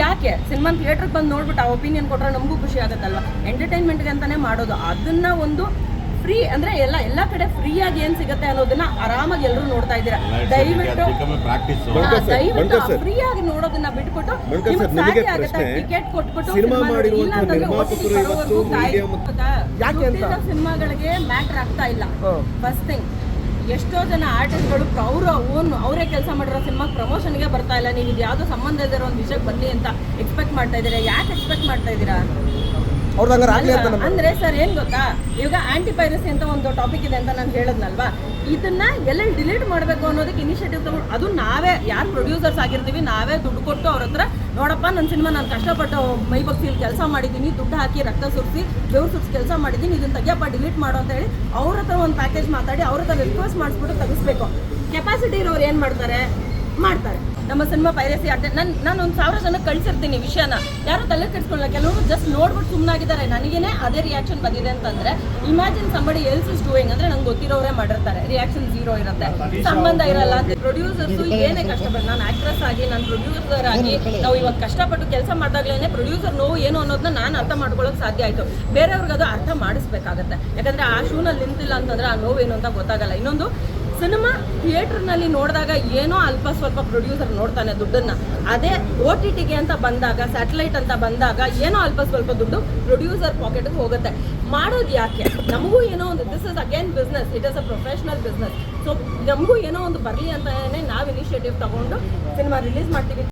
ಯಾಕೆ ಸಿನಿಮಾ ಥಿಯೇಟ್ರಿಗೆ ಬಂದು ನೋಡ್ಬಿಟ್ಟು ಆ ಒಪಿನಿಯನ್ ಕೊಟ್ಟರೆ ನಮಗೂ ಖುಷಿ ಆಗುತ್ತಲ್ವ. ಎಂಟರ್ಟೈನ್ಮೆಂಟ್ಗೆ ಅಂತಾನೆ ಮಾಡೋದು. ಅದನ್ನ ಒಂದು ಫ್ರೀ ಅಂದ್ರೆ ಎಲ್ಲ ಕಡೆ ಫ್ರೀ ಆಗಿ ಏನ್ ಸಿಗುತ್ತೆ ಅನ್ನೋದನ್ನ ಆರಾಮಾಗಿ ಎಲ್ಲರೂ ನೋಡ್ತಾ ಇದ್ದೀರಾ. ದಯವಿಟ್ಟು ಫ್ರೀ ಆಗಿ ನೋಡೋದನ್ನ ಬಿಟ್ಬಿಟ್ಟು ಟಿಕೆಟ್ ಕೊಟ್ಬಿಟ್ಟು ಸಿನಿಮಾಗಳಿಗೆ ಮ್ಯಾಟರ್ ಆಗ್ತಾ ಇಲ್ಲ. ಫಸ್ಟ್ ಥಿಂಗ್, ಎಷ್ಟೋ ಜನ ಆರ್ಟಿಸ್ಟ್ಗಳು ಅವರೇ ಕೆಲಸ ಮಾಡಿರೋ ಸಿನಿಮಾ ಪ್ರಮೋಷನ್ಗೆ ಬರ್ತಾ ಇಲ್ಲ. ನೀವು ಇದು ಯಾವುದೋ ಸಂಬಂಧ ಇಲ್ದಿರೋ ಒಂದು ವಿಷಯಕ್ಕೆ ಬನ್ನಿ ಅಂತ ಎಕ್ಸ್ಪೆಕ್ಟ್ ಮಾಡ್ತಾ ಇದ್ದೀರಾ. ಯಾಕೆ ಎಕ್ಸ್ಪೆಕ್ಟ್ ಮಾಡ್ತಾ ಇದ್ದೀರಾ ಅಂದ್ರೆ ಸರ್ ಏನ್ ಗೊತ್ತಾ, ಇವಾಗ ಆಂಟಿ ಪೈರಸಿ ಅಂತ ಒಂದು ಟಾಪಿಕ್ ಇದೆ ಅಂತ ನಾನು ಹೇಳಿದ್ನಲ್ವಾ, ಇದನ್ನ ಎಲ್ಲೆಲ್ಲಿ ಡಿಲೀಟ್ ಮಾಡಬೇಕು ಅನ್ನೋದಕ್ಕೆ ಇನಿಷಿಯೇಟಿವ್ ತಗೊಂಡು, ಅದು ನಾವೇ ಯಾರು ಪ್ರೊಡ್ಯೂಸರ್ಸ್ ಆಗಿರ್ತೀವಿ ನಾವೇ ದುಡ್ಡು ಕೊಟ್ಟು ಅವ್ರ ಹತ್ರ ನೋಡಪ್ಪ ನನ್ನ ಸಿನಿಮಾ ನಾನು ಕಷ್ಟಪಟ್ಟು ಮೈ ಬಗ್ಸಿಲಿ ಕೆಲಸ ಮಾಡಿದ್ದೀನಿ, ದುಡ್ಡು ಹಾಕಿ ರಕ್ತ ಸುರಿಸಿ ಬೆವ್ರು ಸುರಿಸಿ ಕೆಲಸ ಮಾಡಿದ್ದೀನಿ, ಇದನ್ನ ತೆಗಿಯಪ್ಪ ಡಿಲೀಟ್ ಮಾಡೋ ಅಂತ ಹೇಳಿ ಅವ್ರ ಹತ್ರ ಒಂದು ಪ್ಯಾಕೇಜ್ ಮಾತಾಡಿ ಅವ್ರ ಹತ್ರ ರಿಕ್ವೆಸ್ಟ್ ಮಾಡಿಸ್ಬಿಟ್ಟು ತೆಗಿಸ್ಬೇಕು. ಕೆಪಾಸಿಟಿ ಇರೋರು ಏನು ಮಾಡ್ತಾರೆ. ನಮ್ಮ ಸಿನಿಮಾ ಪೈರಸಿ ಆಗ್ತದೆ. ನಾನು 1000 ಜನಕ್ಕೆ ಕಳಿಸಿರ್ತೀನಿ ವಿಷಯನ, ಯಾರು ತಲೆ ಕೆಡಿಸ್ಕೊಳ್ಳಲ್ಲ. ಕೆಲವರು ಜಸ್ಟ್ ನೋಡ್ಬಿಟ್ಟು ಸುಮ್ಮನಾಗಿದ್ದಾರೆ. ನನಗೇನೆ ಅದೇ ರಿಯಾಕ್ಷನ್ ಬಂದಿದೆ ಅಂತಂದ್ರೆ, imagine somebody else is doing ಅಂದ್ರೆ ನಂಗೆ ಗೊತ್ತಿರೋರೇ ಮಾಡಿರ್ತಾರೆ, ರಿಯಾಕ್ಷನ್ 0 ಇರುತ್ತೆ, ಸಂಬಂಧ ಇರಲ್ಲ. ಪ್ರೊಡ್ಯೂಸರ್ಸು ಏನೇ ಕಷ್ಟಪಟ್ಟು, ನಾನು ಆಕ್ಟ್ರೆಸ್ ಆಗಿ ನಾನು ಪ್ರೊಡ್ಯೂಸರ್ ಆಗಿ ನಾವು ಇವಾಗ ಕಷ್ಟಪಟ್ಟು ಕೆಲಸ ಮಾಡಿದಾಗ್ಲೇ ಪ್ರೊಡ್ಯೂಸರ್ ನೋವು ಏನು ಅನ್ನೋದನ್ನ ನಾನು ಅರ್ಥ ಮಾಡ್ಕೊಳ್ಳೋಕೆ ಸಾಧ್ಯ ಆಯಿತು. ಬೇರೆಯವ್ರಿಗೆ ಅದು ಅರ್ಥ ಮಾಡಿಸ್ಬೇಕಾಗತ್ತೆ. ಯಾಕಂದ್ರೆ ಆ ಶೂನಲ್ಲಿ ನಿಂತಿಲ್ಲ ಅಂತಂದ್ರೆ ಆ ನೋವು ಏನು ಅಂತ ಗೊತ್ತಾಗಲ್ಲ. ಇನ್ನೊಂದು, ಸಿನಿಮಾ ಥಿಯೇಟರ್ನಲ್ಲಿ ನೋಡಿದಾಗ ಏನೋ ಅಲ್ಪ ಸ್ವಲ್ಪ ಪ್ರೊಡ್ಯೂಸರ್ ನೋಡ್ತಾನೆ ದುಡ್ಡನ್ನ. ಅದೇ OTTಗೆ ಅಂತ ಬಂದಾಗ, ಸ್ಯಾಟಲೈಟ್ ಅಂತ ಬಂದಾಗ ಏನೋ ಅಲ್ಪ ಸ್ವಲ್ಪ ದುಡ್ಡು ಪ್ರೊಡ್ಯೂಸರ್ ಪಾಕೆಟ್ಗೆ ಹೋಗುತ್ತೆ. ಮಾಡೋದು ಯಾಕೆ? ನಮಗೂ ಏನೋ ಒಂದು, this is again business, it is a professional business. So ನಮಗೂ ಏನೋ ಒಂದು ಬರಲಿ ಅಂತಾನೆ ನಾವು ಇನಿಷಿಯೇಟಿವ್ ತಗೊಂಡು ಸಿನಿಮಾ ರಿಲೀಸ್ ಮಾಡ್ತೀವಿ.